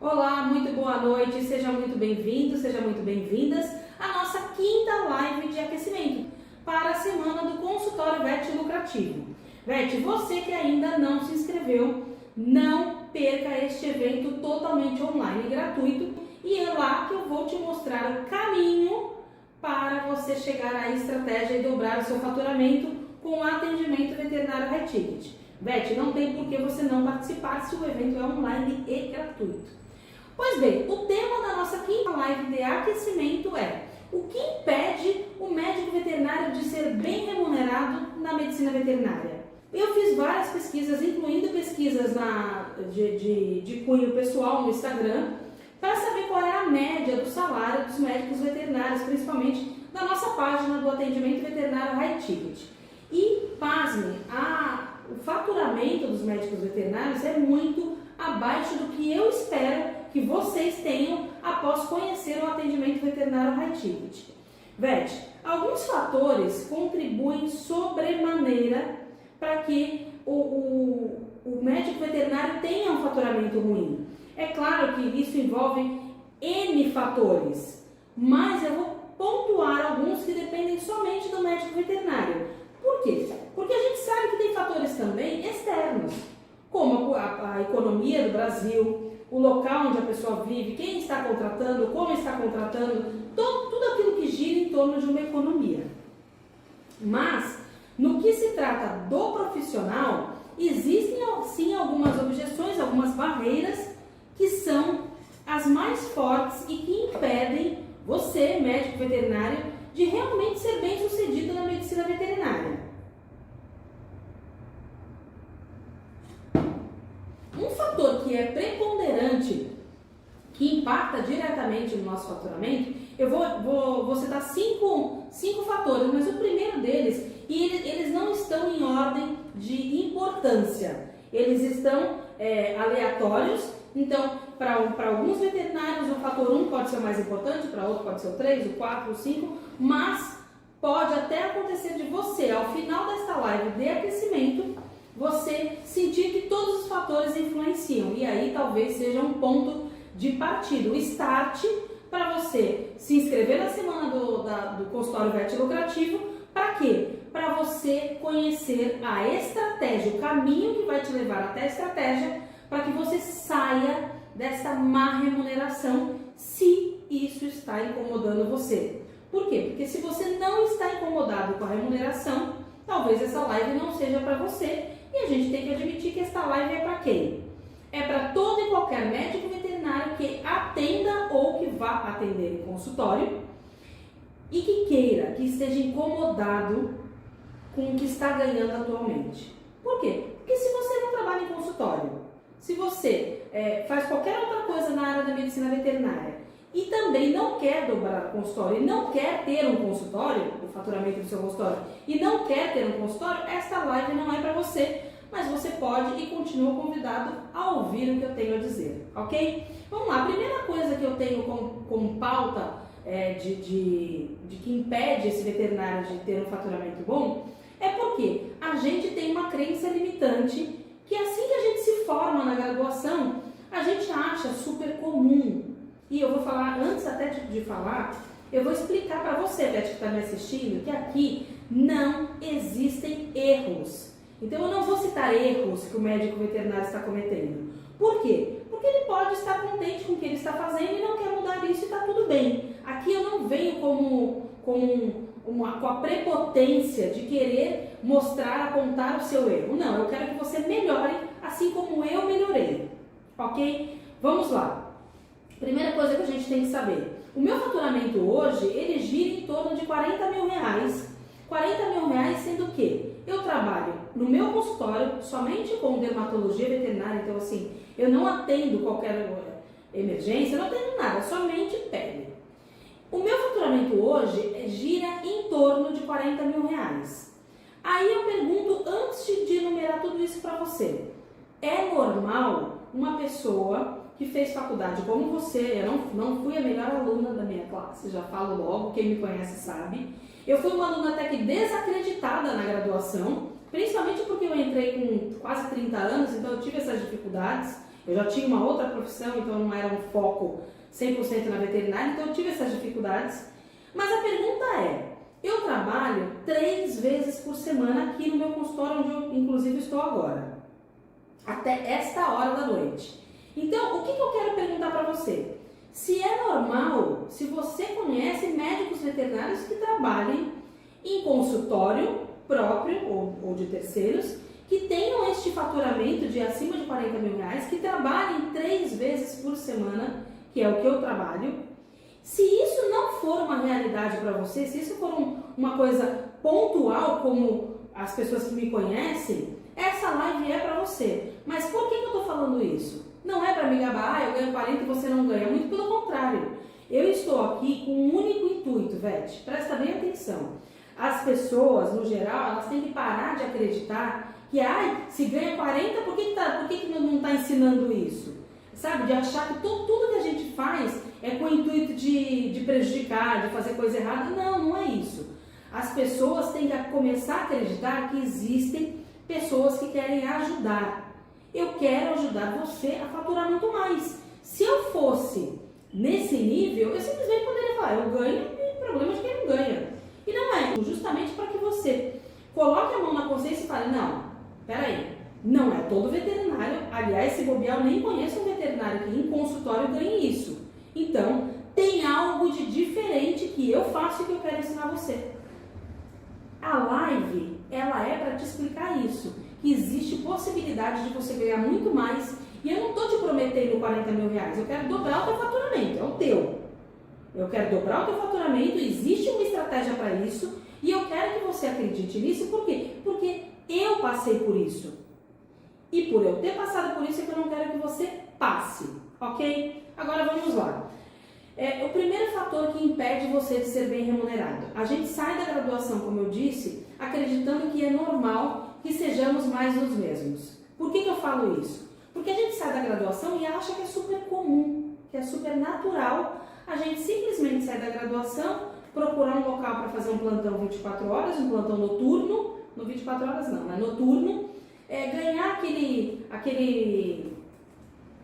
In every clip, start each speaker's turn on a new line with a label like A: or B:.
A: Olá, muito boa noite, seja muito bem-vindo, seja muito bem-vindas à nossa quinta live de aquecimento para a semana do consultório VET Lucrativo. VET, você que ainda não se inscreveu, não perca este evento totalmente online e gratuito, e é lá que eu vou te mostrar o caminho para você chegar à estratégia e dobrar o seu faturamento com atendimento veterinário high ticket. VET, não tem por que você não participar se o evento é online e gratuito. Pois bem, o tema da nossa quinta live de aquecimento é: o que impede o médico veterinário de ser bem remunerado na medicina veterinária? Eu fiz várias pesquisas, incluindo pesquisas de cunho pessoal no Instagram, para saber qual é a média do salário dos médicos veterinários, principalmente da nossa página do atendimento veterinário high ticket. E, pasme, o faturamento dos médicos veterinários é muito abaixo do que eu espero que vocês tenham após conhecer o atendimento veterinário high ticket. VET, alguns fatores contribuem sobremaneira para que o médico veterinário tenha um faturamento ruim. É claro que isso envolve N fatores, mas eu vou pontuar alguns que dependem somente do médico veterinário. Por quê? Porque a gente sabe que tem fatores também externos, como a economia do Brasil, o local onde a pessoa vive, quem está contratando, como está contratando, tudo aquilo que gira em torno de uma economia. Mas, no que se trata do profissional, existem sim algumas objeções, algumas barreiras que são as mais fortes e que impedem você, médico veterinário, de realmente ser bem sucedido na medicina veterinária. Um fator que é preponderante, que impacta diretamente no nosso faturamento, eu vou citar cinco fatores, mas o primeiro deles, e eles não estão em ordem de importância, eles estão aleatórios. Então, para alguns veterinários, o fator 1 pode ser o mais importante, para outro pode ser o 3, o 4, o 5, mas pode até acontecer de você, ao final desta live de aquecimento, você sentir que todos os fatores influenciam, e aí talvez seja um ponto de partida, o start para você se inscrever na semana do consultório VET Lucrativo. Para quê? Para você conhecer a estratégia, o caminho que vai te levar até a estratégia, para que você saia dessa má remuneração, se isso está incomodando você. Por quê? Porque se você não está incomodado com a remuneração, talvez essa live não seja para você. E a gente tem que admitir que esta live é para quem? É para todo e qualquer médico veterinário que atenda ou que vá atender em consultório e que queira, que esteja incomodado com o que está ganhando atualmente. Por quê? Porque se você não trabalha em consultório, se você faz qualquer outra coisa na área da medicina veterinária e também não quer dobrar o consultório e não quer ter um consultório, o faturamento do seu consultório, e não quer ter um consultório, esta live não é para você, mas você pode e continua convidado a ouvir o que eu tenho a dizer, ok? Vamos lá, a primeira coisa que eu tenho como pauta de que impede esse veterinário de ter um faturamento bom é porque a gente tem uma crença limitante que assim que a gente se forma na graduação, a gente acha super comum. E eu vou falar, antes até de falar, eu vou explicar para você, Beth, que está me assistindo, que aqui não existem erros. Então eu não vou citar erros que o médico veterinário está cometendo. Por quê? Porque ele pode estar contente com o que ele está fazendo e não quer mudar isso e está tudo bem. Aqui eu não venho com a prepotência de querer mostrar, apontar o seu erro. Não, eu quero que você melhore assim como eu melhorei. Ok? Vamos lá. Primeira coisa que a gente tem que saber. O meu faturamento hoje, ele gira em torno de 40 mil reais. 40 mil reais sendo que eu trabalho no meu consultório somente com dermatologia veterinária. Então assim, eu não atendo qualquer emergência, eu não atendo nada, somente pele. O meu faturamento hoje gira em torno de 40 mil reais. Aí eu pergunto, antes de enumerar tudo isso para você, é normal uma pessoa que fez faculdade como você? Eu não fui a melhor aluna da minha classe, já falo logo, quem me conhece sabe. Eu fui uma aluna até que desacreditada na graduação, principalmente porque eu entrei com quase 30 anos, então eu tive essas dificuldades. Eu já tinha uma outra profissão, então não era um foco 100% na veterinária, então eu tive essas dificuldades. Mas a pergunta é, eu trabalho 3 vezes por semana aqui no meu consultório, onde eu inclusive estou agora, até esta hora da noite. Então, o que eu quero perguntar para você? Se é normal, se você conhece médicos veterinários que trabalhem em consultório próprio ou de terceiros, que tenham este faturamento de acima de 40 mil reais, que trabalhem 3 vezes por semana, que é o que eu trabalho. Se isso não for uma realidade para você, se isso for uma coisa pontual, como as pessoas que me conhecem, essa live é para você. Mas por que eu estou falando isso? Não é para me gabar, eu ganho 40 e você não ganha. Muito pelo contrário. Eu estou aqui com um único intuito, Vete. Presta bem atenção. As pessoas, no geral, elas têm que parar de acreditar que, se ganha 40, por que não está ensinando isso? Sabe? De achar que tudo que a gente faz é com o intuito de prejudicar, de fazer coisa errada. Não é isso. As pessoas têm que começar a acreditar que existem pessoas que querem ajudar. Eu quero ajudar você a faturar muito mais. Se eu fosse nesse nível, eu simplesmente poderia falar, eu ganho e problema de quem não ganha. E não é, justamente para que você coloque a mão na consciência e fale, não, peraí, não é todo veterinário, aliás, se bobear, eu nem conheço um veterinário que em consultório ganhe isso. Então, tem algo de diferente que eu faço e que eu quero ensinar você. A live, ela é para te explicar isso, que existe possibilidade de você ganhar muito mais, e eu não estou te prometendo 40 mil reais, eu quero dobrar o teu faturamento, é o teu. Eu quero dobrar o teu faturamento, existe uma estratégia para isso, e eu quero que você acredite nisso, por quê? Porque eu passei por isso. E por eu ter passado por isso é que eu não quero que você passe, ok? Agora vamos lá. O primeiro fator que impede você de ser bem remunerado. A gente sai da graduação, como eu disse, acreditando que é normal que sejamos mais dos mesmos. Por que eu falo isso? Porque a gente sai da graduação e acha que é super comum, que é super natural a gente simplesmente sair da graduação, procurar um local para fazer um plantão 24 horas, um plantão noturno, no 24 horas não, né? Noturno, ganhar aquele,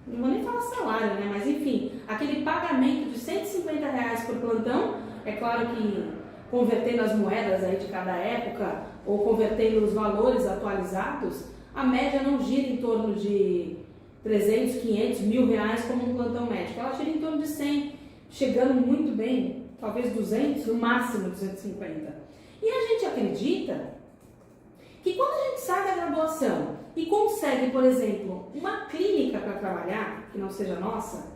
A: não vou nem falar salário, né? Mas enfim, aquele pagamento de R$150 por plantão, é claro que convertendo as moedas aí de cada época, ou convertendo os valores atualizados, a média não gira em torno de 300, 500, R$1.000 como um plantão médico, ela gira em torno de 100, chegando muito bem, talvez 200, no máximo 250. E a gente acredita que quando a gente sai da graduação e consegue, por exemplo, uma clínica para trabalhar, que não seja nossa,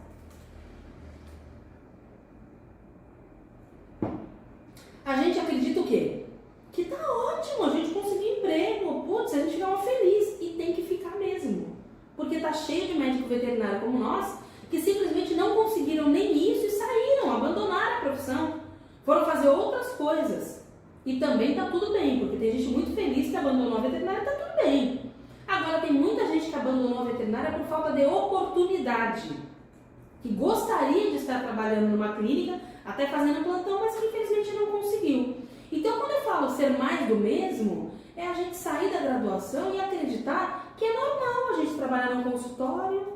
A: a gente acredita o quê? Que tá ótimo, a gente conseguiu emprego, putz, a gente fica feliz, e tem que ficar mesmo. Porque tá cheio de médico veterinário como nós, que simplesmente não conseguiram nem isso e saíram, abandonaram a profissão, foram fazer outras coisas. E também tá tudo bem, porque tem gente muito feliz que abandonou a veterinária, tá tudo bem. Agora tem muita gente que abandonou a veterinária por falta de oportunidade, que gostaria de estar trabalhando numa clínica, até fazendo plantão, mas que infelizmente não conseguiu. Então quando eu falo ser mais do mesmo, é a gente sair da graduação e acreditar que é normal a gente trabalhar no consultório,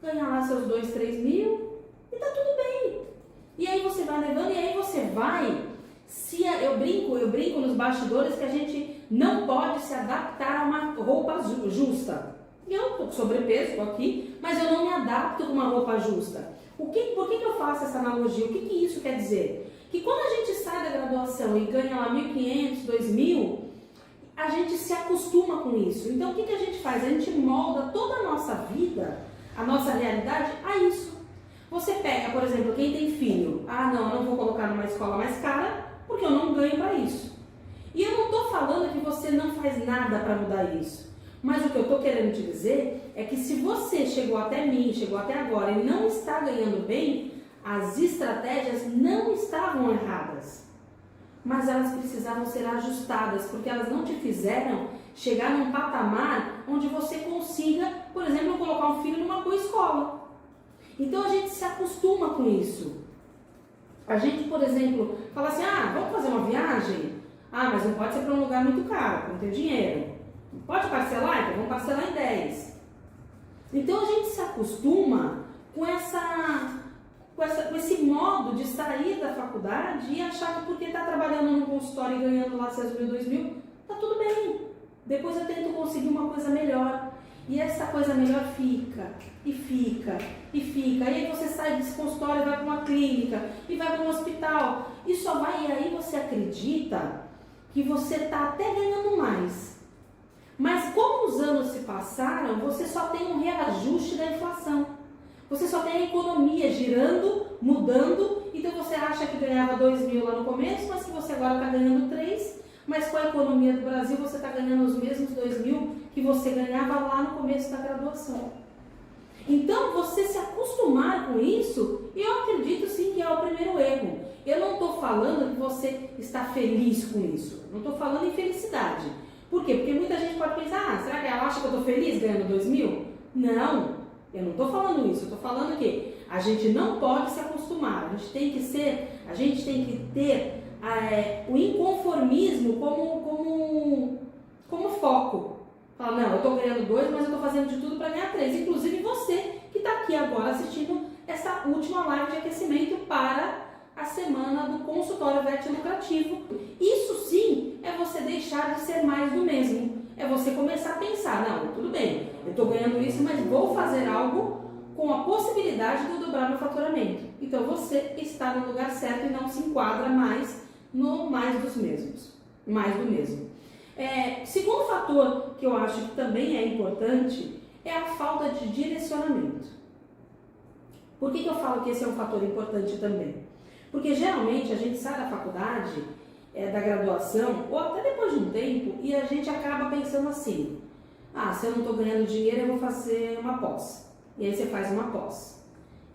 A: ganhar lá seus 2, 3 mil e tá tudo bem. E aí você vai levando, e aí você vai, eu brinco nos bastidores que a gente não pode se adaptar a uma roupa justa. Eu tô com sobrepeso, tô aqui, mas eu não me adapto com uma roupa justa. Por que eu faço essa analogia? O que isso quer dizer? Que quando a gente sai da graduação e ganha lá 1.500, 2.000, a gente se acostuma com isso. Então o que a gente faz? A gente molda toda a nossa vida, a nossa realidade a isso. Você pega, por exemplo, quem tem filho. Não, eu não vou colocar numa escola mais cara, porque eu não ganho para isso. E eu não estou falando que você não faz nada para mudar isso. Mas o que eu estou querendo te dizer é que se você chegou até mim, chegou até agora e não está ganhando bem, as estratégias não estavam erradas. Mas elas precisavam ser ajustadas, porque elas não te fizeram chegar num patamar onde você consiga, por exemplo, colocar um filho numa boa escola. Então a gente se acostuma com isso. A gente, por exemplo, fala assim, vamos fazer uma viagem? Mas não pode ser para um lugar muito caro, não tem dinheiro. Pode parcelar? Então vamos parcelar em 10. Então a gente se acostuma com esse modo de sair da faculdade e achar que porque está trabalhando no consultório e ganhando lá seus 1.000, 2.000, tá tudo bem. Depois eu tento conseguir uma coisa melhor. E essa coisa melhor fica, e fica, e fica. Aí você sai desse consultório e vai para uma clínica, e vai para um hospital. E só vai, e aí você acredita que você está até ganhando mais. Mas como os anos se passaram, você só tem um reajuste da inflação. Você só tem a economia girando, mudando. Então você acha que ganhava 2.000 lá no começo, mas que você agora está ganhando 3. Mas com a economia do Brasil você está ganhando os mesmos 2.000 que você ganhava lá no começo da graduação. Então você se acostumar com isso, eu acredito sim que é o primeiro erro. Eu não estou falando que você está feliz com isso. Não estou falando em felicidade. Por quê? Porque muita gente pode pensar, será que ela acha que eu estou feliz ganhando 2.000? Não, eu não estou falando isso. Eu estou falando que a gente não pode se acostumar. A gente tem que ter o inconformismo como foco. Fala, não, eu estou ganhando 2, mas eu estou fazendo de tudo para ganhar 3. Inclusive você que está aqui agora assistindo essa última live de aquecimento para a semana do consultório VET lucrativo. Isso sim é você deixar de ser mais do mesmo. É você começar a pensar, não, tudo bem, eu estou ganhando isso, mas vou fazer algo com a possibilidade de eu dobrar meu faturamento. Então você está no lugar certo e não se enquadra mais no mais dos mesmos, mais do mesmo. Segundo fator que eu acho que também é importante é a falta de direcionamento. Por que eu falo que esse é um fator importante também? Porque geralmente a gente sai da faculdade, da graduação, ou até depois de um tempo, e a gente acaba pensando assim, se eu não estou ganhando dinheiro, eu vou fazer uma pós. E aí você faz uma pós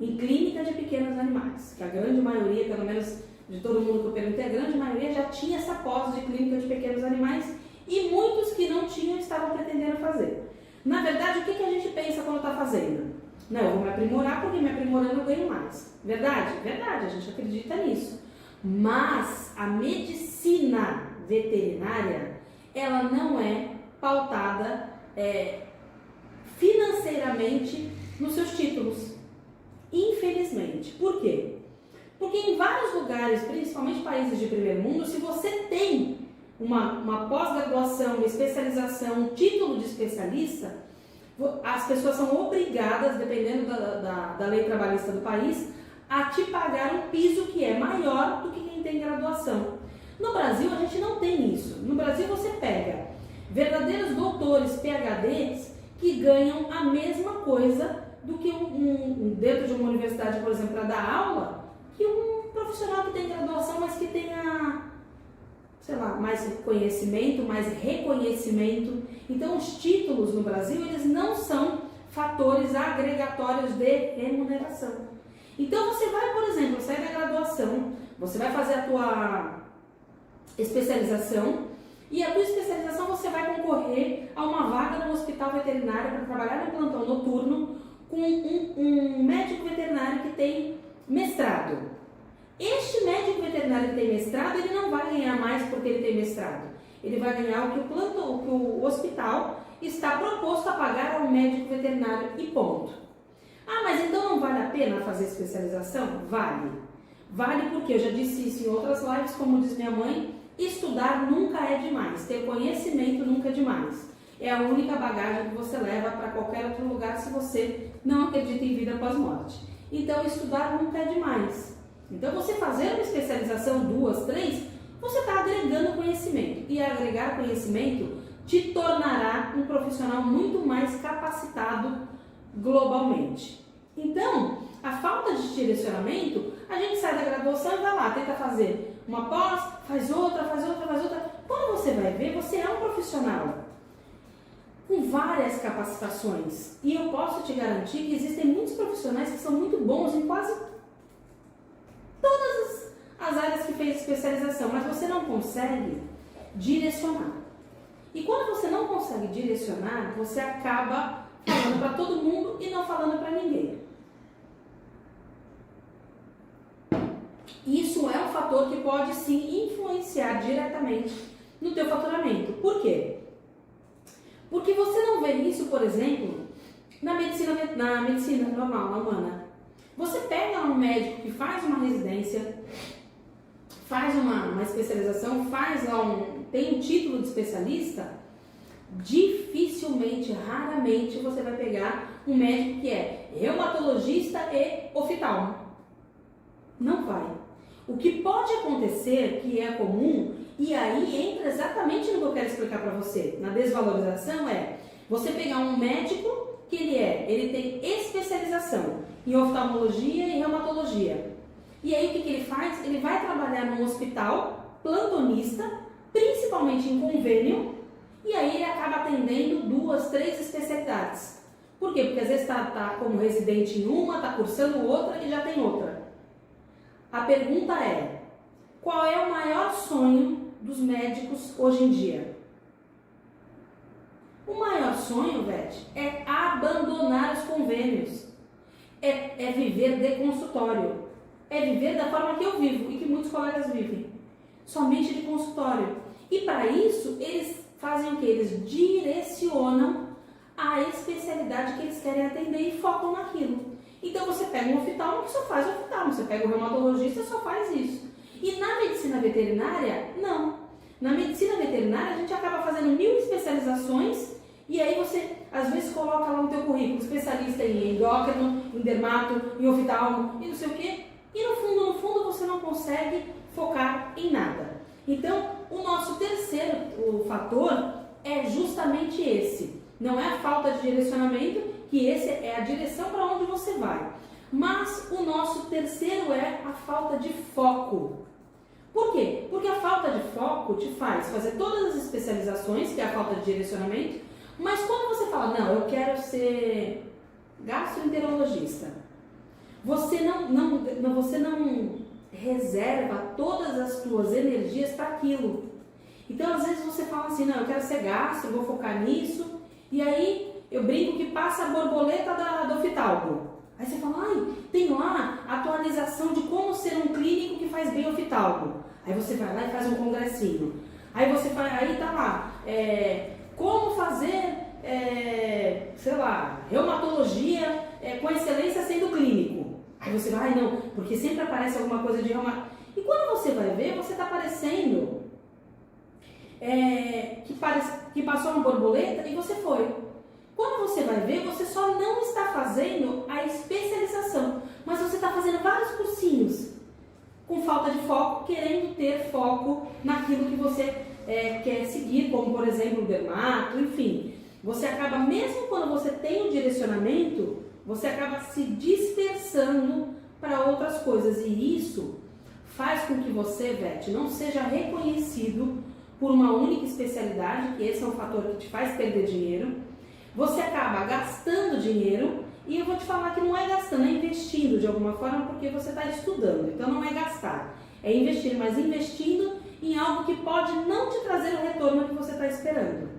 A: em clínica de pequenos animais, que a grande maioria, pelo menos de todo mundo que eu perguntei, a grande maioria já tinha essa pós de clínica de pequenos animais e muitos que não tinham estavam pretendendo fazer. Na verdade, o que a gente pensa quando está fazendo? Não, eu vou me aprimorar porque me aprimorando eu ganho mais. Verdade? Verdade, a gente acredita nisso. Mas a medicina veterinária, ela não é pautada financeiramente nos seus títulos. Infelizmente. Por quê? Porque em vários lugares, principalmente países de primeiro mundo, se você tem uma pós-graduação, uma especialização, um título de especialista, as pessoas são obrigadas, dependendo da lei trabalhista do país, a te pagar um piso que é maior do que quem tem graduação. No Brasil, a gente não tem isso. No Brasil, você pega verdadeiros doutores, PhDs, que ganham a mesma coisa do que dentro de uma universidade, por exemplo, para dar aula, que um profissional que tem graduação, mas que tenha, sei lá, mais conhecimento, mais reconhecimento. Então, os títulos no Brasil, eles não são fatores agregatórios de remuneração. Então, você vai, por exemplo, sair da graduação, você vai fazer a tua especialização, e a tua especialização você vai concorrer a uma vaga no hospital veterinário para trabalhar no plantão noturno com um médico veterinário que tem mestrado. Este médico veterinário que tem mestrado, ele não vai ganhar mais porque ele tem mestrado. Ele vai ganhar o que o hospital está proposto a pagar ao médico veterinário e ponto. Mas então não vale a pena fazer especialização? Vale. Vale porque eu já disse isso em outras lives, como diz minha mãe, estudar nunca é demais, ter conhecimento nunca é demais. É a única bagagem que você leva para qualquer outro lugar se você não acredita em vida após morte. Então, estudar nunca é demais. Então, você fazer uma especialização, 2, 3, você está agregando conhecimento. E agregar conhecimento te tornará um profissional muito mais capacitado globalmente. Então, a falta de direcionamento, a gente sai da graduação e vai lá, tenta fazer uma pós, faz outra. Quando você vai ver, você é um profissional com várias capacitações. E eu posso te garantir que existem muitos profissionais que são muito bons em quase todas as áreas que fez especialização, mas você não consegue direcionar. E quando você não consegue direcionar, você acaba falando para todo mundo e não falando para ninguém. Isso é um fator que pode sim influenciar diretamente no teu faturamento. Por quê? Porque você não vê isso, por exemplo, Na medicina normal, na humana, você pega um médico que faz uma residência, faz uma especialização, tem um título de especialista, dificilmente, raramente você vai pegar um médico que é reumatologista e oftalmo. Não vai. O que pode acontecer, que é comum, e aí entra exatamente no que eu quero explicar para você, na desvalorização, é você pegar um médico que ele tem especialização em oftalmologia e reumatologia. E aí o que ele faz? Ele vai trabalhar num hospital plantonista, principalmente em convênio, e aí ele acaba atendendo 2, 3 especialidades. Por quê? Porque às vezes está como residente em uma, está cursando outra e já tem outra. A pergunta é, qual é o maior sonho dos médicos hoje em dia? O maior sonho, Vete, é abandonar os convênios. É viver de consultório. É viver da forma que eu vivo e que muitos colegas vivem. Somente de consultório. E para isso, eles fazem o quê? Eles direcionam a especialidade que eles querem atender e focam naquilo. Então você pega um oftalmo que só faz oftalmo, você pega um reumatologista só faz isso. E na medicina veterinária, não. Na medicina veterinária a gente acaba fazendo 1000 especializações e aí você às vezes coloca lá no teu currículo especialista em endócrino, em dermato, em oftalmo e não sei o quê. E no fundo você não consegue focar em nada. Então o nosso terceiro fator é justamente esse. Não é a falta de direcionamento, que esse é a direção para onde você vai. Mas o nosso terceiro é a falta de foco. Por quê? Porque a falta de foco te faz fazer todas as especializações, que é a falta de direcionamento, mas quando você fala, não, eu quero ser gastroenterologista, você não reserva todas as suas energias para aquilo. Então, às vezes você fala assim, não, eu quero ser gastro, vou focar nisso, e aí eu brinco que passa a borboleta do oftalmo. Aí você fala, ai, tem lá a atualização de como ser um clínico que faz bem oftalmo. Aí você vai lá e faz um congressinho. Aí aí tá lá, como fazer, sei lá, reumatologia com excelência sendo clínico. Aí você vai, ai não, porque sempre aparece alguma coisa de reumatologia. E quando você vai ver, você tá parecendo que passou uma borboleta e você foi. Quando você vai ver, você só não está fazendo a especialização, mas você está fazendo vários cursinhos com falta de foco, querendo ter foco naquilo que você quer seguir, como por exemplo o dermato, enfim. Você acaba, mesmo quando você tem um direcionamento, você acaba se dispersando para outras coisas e isso faz com que você, Vete, não seja reconhecido por uma única especialidade, que esse é um fator que te faz perder dinheiro. Você acaba gastando dinheiro e eu vou te falar que não é gastando, é investindo de alguma forma porque você está estudando. Então não é gastar, é investir, mas investindo em algo que pode não te trazer o retorno que você está esperando.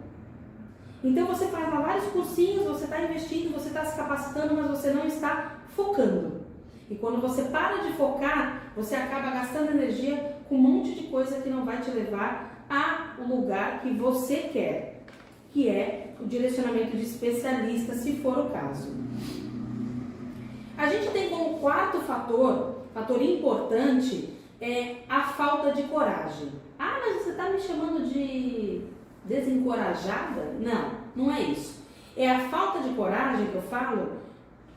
A: Então você faz lá vários cursinhos, você está investindo, você está se capacitando, mas você não está focando. E quando você para de focar, você acaba gastando energia com um monte de coisa que não vai te levar ao lugar que você quer, que é o direcionamento de especialista, se for o caso. A gente tem como quarto fator importante, a falta de coragem. Ah, mas você está me chamando de desencorajada? Não, não é isso. É a falta de coragem que eu falo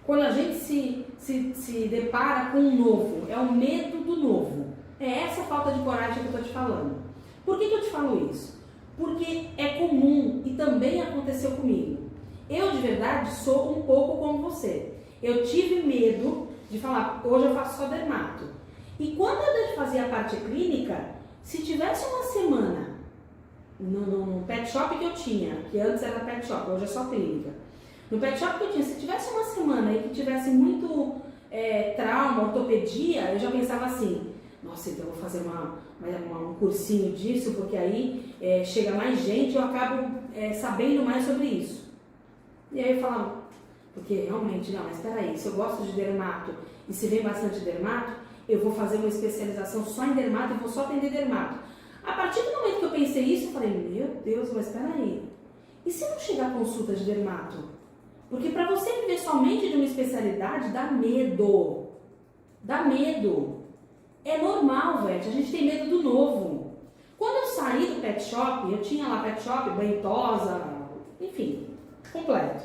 A: quando a gente se depara com o novo. É o medo do novo. É essa falta de coragem que eu estou te falando. Por que eu te falo isso? Porque é comum e também aconteceu comigo. Eu, de verdade, sou um pouco como você. Eu tive medo de falar, hoje eu faço só dermato. E quando eu fazia a parte clínica, se tivesse uma semana no pet shop que eu tinha, que antes era pet shop, hoje é só clínica. No pet shop que eu tinha, se tivesse uma semana e que tivesse muito trauma, ortopedia, eu já pensava assim, nossa, então eu vou fazer um cursinho disso, porque aí chega mais gente e eu acabo sabendo mais sobre isso. E aí eu falava, porque realmente, não, mas espera aí, se eu gosto de dermato e se vem bastante dermato, eu vou fazer uma especialização só em dermato e vou só atender dermato. A partir do momento que eu pensei isso, eu falei, meu Deus, mas espera aí, e se não chegar consulta de dermato? Porque para você viver somente de uma especialidade, dá medo. Dá medo. É normal, velho. A gente tem medo do novo. Quando eu saí do pet shop, eu tinha lá pet shop, banho tosa, enfim, completo.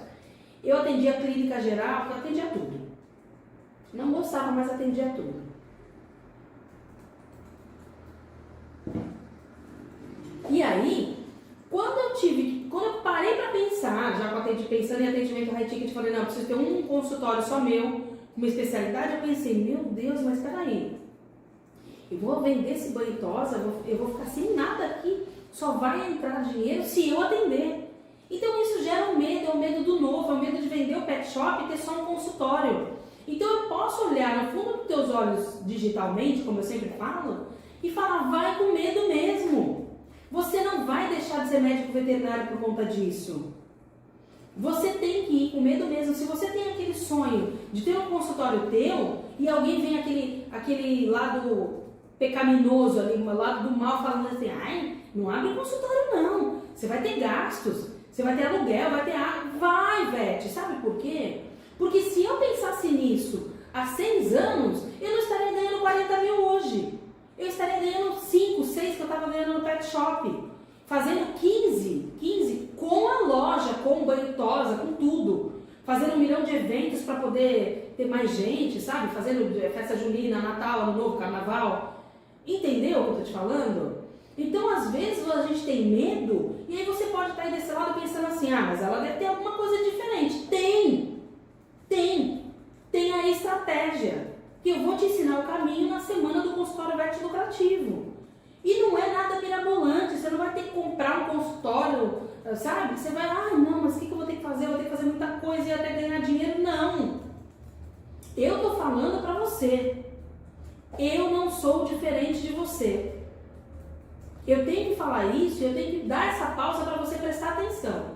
A: Eu atendia clínica geral, eu atendia tudo. Não gostava, mas atendia tudo. E aí, quando eu parei para pensar, já pensando em atendimento high ticket, falei, não, eu preciso ter um consultório só meu, uma especialidade, eu pensei, meu Deus, mas peraí, eu vou vender esse banho tosa, eu vou ficar sem nada aqui, só vai entrar dinheiro se eu atender. Então isso gera um medo, é o medo do novo, é o medo de vender o pet shop e ter só um consultório. Então eu posso olhar no fundo dos teus olhos digitalmente, como eu sempre falo, e falar, vai com medo mesmo. Você não vai deixar de ser médico veterinário por conta disso. Você tem que ir com medo mesmo. Se você tem aquele sonho de ter um consultório teu e alguém vem aquele lado pecaminoso ali, o lado do mal, falando assim, ai, não abre um consultório não. Você vai ter gastos, você vai ter aluguel, vai ter água. Vai, Vete. Sabe por quê? Porque se eu pensasse nisso há 6 anos, eu não estaria ganhando 40 mil hoje. Eu estaria ganhando 5, 6 que eu estava ganhando no pet shop. Fazendo 15 com a loja, com banho tosa, com tudo. Fazendo 1 milhão de eventos para poder ter mais gente, sabe? Fazendo festa junina, Natal, Ano Novo, Carnaval. Entendeu o que eu tô te falando? Então, às vezes, a gente tem medo e aí você pode estar aí desse lado pensando assim, ah, mas ela deve ter alguma coisa diferente. Tem a estratégia. Que eu vou te ensinar o caminho na semana do consultório Vete Lucrativo. E não é nada mirabolante, você não vai ter que comprar um consultório, sabe? Você vai, não, mas o que eu vou ter que fazer? Eu vou ter que fazer muita coisa e até ganhar dinheiro. Não. Eu tô falando pra você. Eu não sou diferente de você. Eu tenho que falar isso, eu tenho que dar essa pausa para você prestar atenção.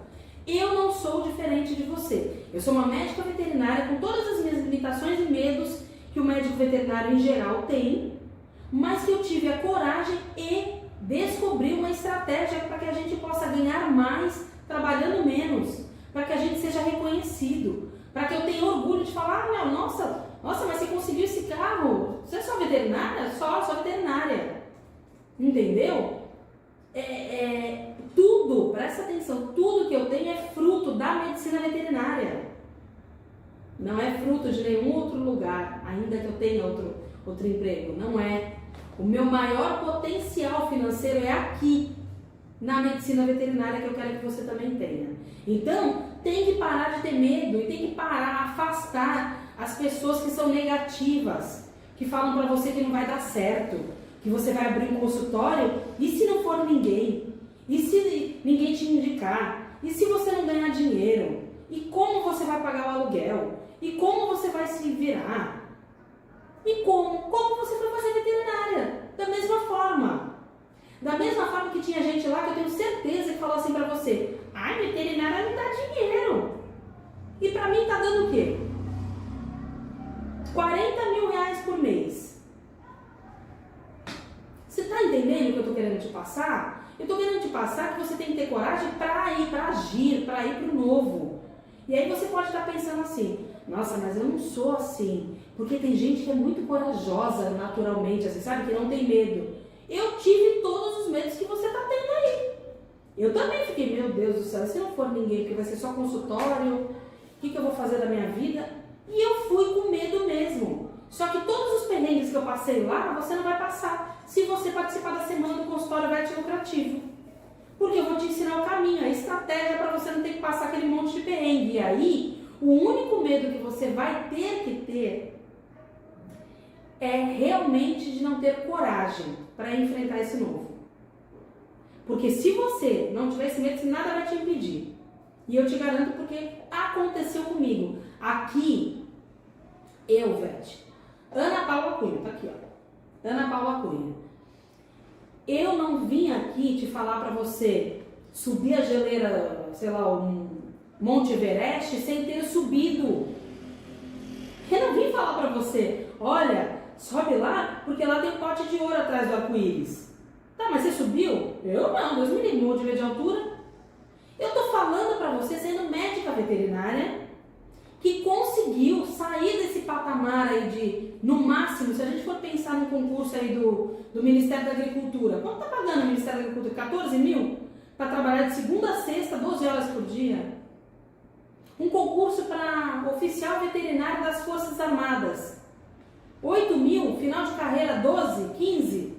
A: Eu não sou diferente de você. Eu sou uma médica veterinária com todas as minhas limitações e medos que o médico veterinário em geral tem, mas que eu tive a coragem e descobri uma estratégia para que a gente possa ganhar mais trabalhando menos, para que a gente seja reconhecido, para que eu tenha orgulho de falar, nossa, mas você conseguiu esse carro, você é só veterinária? Só veterinária. Entendeu? Tudo, presta atenção, tudo que eu tenho é fruto da medicina veterinária. Não é fruto de nenhum outro lugar, ainda que eu tenha outro emprego. Não é. O meu maior potencial financeiro é aqui, na medicina veterinária, que eu quero que você também tenha. Então, tem que parar de ter medo e tem que parar, afastar as pessoas que são negativas, que falam pra você que não vai dar certo, que você vai abrir um consultório e se não for ninguém? E se ninguém te indicar? E se você não ganhar dinheiro? E como você vai pagar o aluguel? E como você vai se virar? E como você vai fazer veterinária? Da mesma forma. Da mesma forma que tinha gente lá que eu tenho certeza que falou assim pra você, ai, veterinária não dá dinheiro. E pra mim tá dando o quê? 40 mil reais por mês. Você tá entendendo o que eu tô querendo te passar? Eu tô querendo te passar que você tem que ter coragem pra ir, pra agir, pra ir pro novo. E aí você pode estar pensando assim, nossa, mas eu não sou assim, porque tem gente que é muito corajosa naturalmente, assim, sabe, que não tem medo. Eu tive todos os medos que você está tendo aí. Eu também fiquei, meu Deus do céu, se não for ninguém, porque vai ser só consultório, o que eu vou fazer da minha vida? E eu fui com medo mesmo. Só que todos os perrengues que eu passei lá, você não vai passar se você participar da semana do consultório Vete Lucrativo. Porque eu vou te ensinar o caminho, a estratégia para você não ter que passar aquele monte de perrengue. E aí, o único medo que você vai ter que ter é realmente de não ter coragem para enfrentar esse novo. Porque se você não tiver esse medo, nada vai te impedir. E eu te garanto porque aconteceu comigo. Aqui, Vete, Ana Paula Cunha, tá aqui, ó. Ana Paula Cunha. Eu não vim aqui te falar para você subir a geleira, sei lá, um Monte Everest sem ter subido. Eu não vim falar para você, olha, sobe lá porque lá tem um pote de ouro atrás do arco-íris. Tá, mas você subiu? Eu não, Deus me livre, morro de medo de altura. Eu tô falando para você sendo médica veterinária que conseguiu sair desse patamar aí de, no máximo, se a gente for pensar no concurso aí do Ministério da Agricultura, quanto está pagando o Ministério da Agricultura? 14 mil? Para trabalhar de segunda a sexta, 12 horas por dia. Um concurso para oficial veterinário das Forças Armadas. 8 mil, final de carreira 12, 15.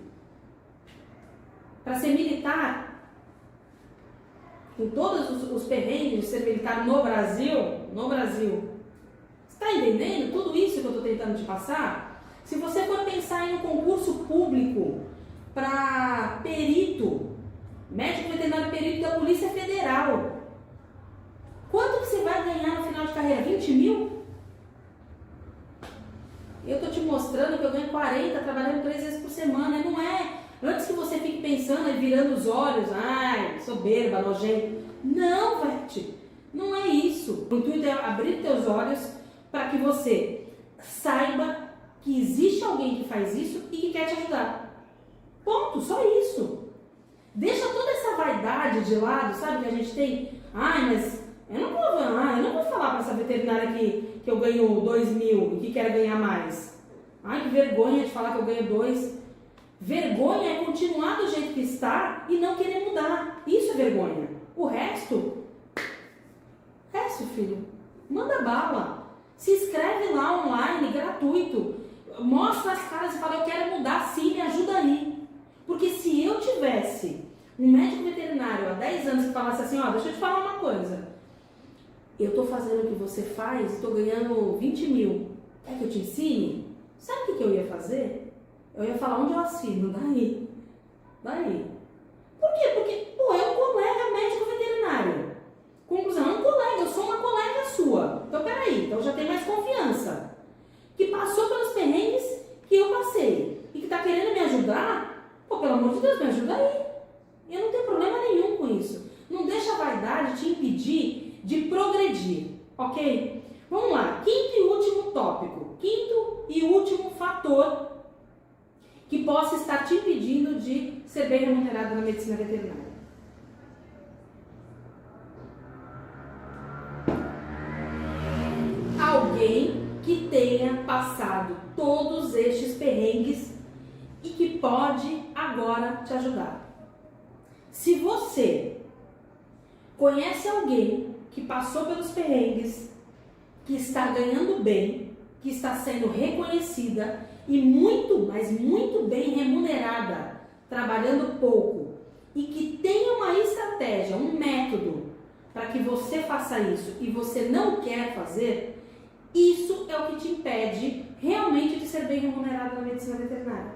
A: Para ser militar. Com todos os perrengues de ser militar no Brasil. Você está entendendo tudo isso que eu estou tentando te passar? Se você for pensar em um concurso público para perito, médico veterinário perito da Polícia Federal, quanto que você vai ganhar no final de carreira? 20 mil? Eu estou te mostrando que eu ganho 40 trabalhando 3 vezes por semana. E não é, antes que você fique pensando e virando os olhos, ai, soberba, nojento. Não, Vete, não é isso. O intuito é abrir teus olhos para que você saiba que existe alguém que faz isso e que quer te ajudar. Ponto, só isso. Deixa toda essa vaidade de lado, sabe, que a gente tem. Ai, mas eu não vou falar para essa veterinária que eu ganho 2 mil e que quero ganhar mais. Ai, que vergonha de falar que eu ganho 2. Vergonha é continuar do jeito que está e não querer mudar. Isso é vergonha. O resto, filho, manda bala. Se inscreve lá online, gratuito. Mostra as caras e fala, eu quero mudar sim, me ajuda aí. Porque se eu tivesse um médico veterinário há 10 anos que falasse assim, ó, deixa eu te falar uma coisa. Eu estou fazendo o que você faz e estou ganhando 20 mil. Quer que eu te ensine? Sabe o que eu ia fazer? Eu ia falar onde eu assino, daí. Por quê? Porque, pô, é um colega médico veterinário. Conclusão, é um colega, eu sou uma colega sua. Então, peraí, então já tem mais confiança. Que passou pelos perrengues que eu passei e que está querendo me ajudar, pô, pelo amor de Deus, me ajuda aí. Eu não tenho problema nenhum com isso. Não deixa a vaidade te impedir de progredir, ok? Vamos lá, quinto e último tópico. Quinto e último fator que possa estar te impedindo de ser bem remunerado na medicina veterinária. Alguém que tenha passado todos estes perrengues e que pode agora te ajudar. Se você conhece alguém que passou pelos perrengues, que está ganhando bem, que está sendo reconhecida e muito, mas muito bem remunerada, trabalhando pouco, e que tem uma estratégia, um método para que você faça isso e você não quer fazer, isso é o que te impede realmente de ser bem remunerado na medicina veterinária.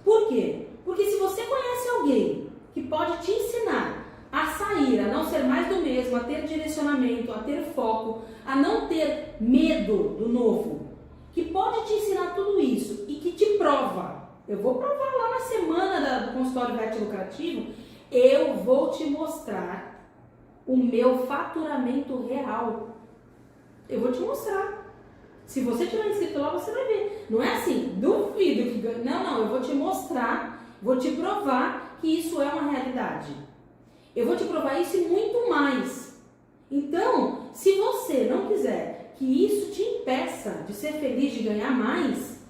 A: Por quê? Porque se você conhece alguém que pode te ensinar a sair, a não ser mais do mesmo, a ter direcionamento, a ter foco, a não ter medo do novo, que pode te ensinar tudo isso e que te prova. Eu vou provar lá na semana do consultório Vet Lucrativo, eu vou te mostrar o meu faturamento real. Eu vou te mostrar. Se você tiver inscrito lá, você vai ver. Não é assim, duvido que ganhe. Não, eu vou te mostrar, vou te provar que isso é uma realidade. Eu vou te provar isso e muito mais. Então, se você não quiser que isso te impeça de ser feliz, de ganhar mais,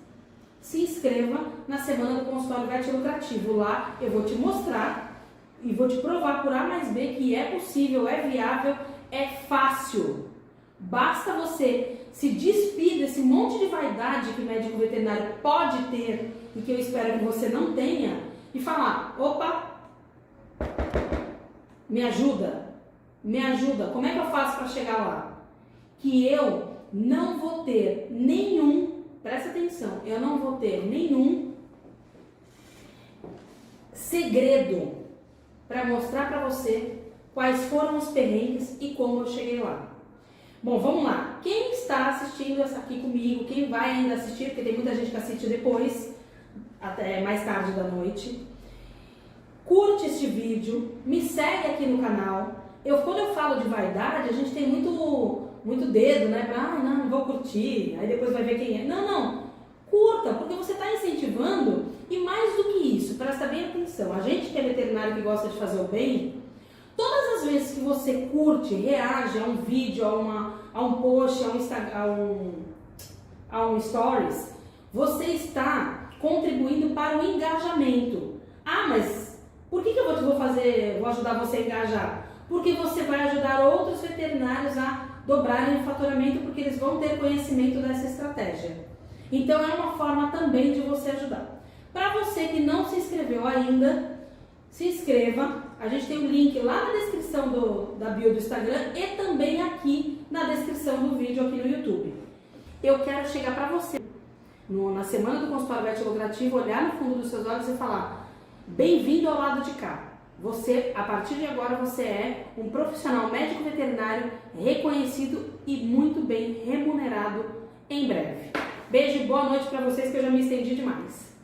A: se inscreva na semana do consultório Vet Lucrativo. Lá eu vou te mostrar e vou te provar por A mais B que é possível, é viável, é fácil. Basta você se despir desse monte de vaidade que o médico veterinário pode ter e que eu espero que você não tenha e falar, opa, me ajuda, como é que eu faço para chegar lá? Que eu não vou ter nenhum, presta atenção, eu não vou ter nenhum segredo para mostrar para você quais foram os perrengues e como eu cheguei lá. Bom, vamos lá. Quem está assistindo essa aqui comigo, quem vai ainda assistir, porque tem muita gente que assiste depois, até mais tarde da noite, curte este vídeo, me segue aqui no canal. Quando eu falo de vaidade, a gente tem muito dedo, né? Não vou curtir, aí depois vai ver quem é. Não, curta, porque você está incentivando. E mais do que isso, presta bem atenção, a gente que é veterinário que gosta de fazer o bem, Todas as vezes que você curte, reage a um vídeo, a um post, a um stories, você está contribuindo para o engajamento. Ah, mas por que eu vou ajudar você a engajar? Porque você vai ajudar outros veterinários a dobrarem o faturamento, porque eles vão ter conhecimento dessa estratégia. Então é uma forma também de você ajudar. Para você que não se inscreveu ainda, se inscreva. A gente tem um link lá na descrição da bio do Instagram e também aqui na descrição do vídeo aqui no YouTube. Eu quero chegar para você na semana do consultório vet lucrativo, olhar no fundo dos seus olhos e falar: bem-vindo ao lado de cá. Você, a partir de agora, você é um profissional médico veterinário reconhecido e muito bem remunerado em breve. Beijo e boa noite para vocês, que eu já me estendi demais.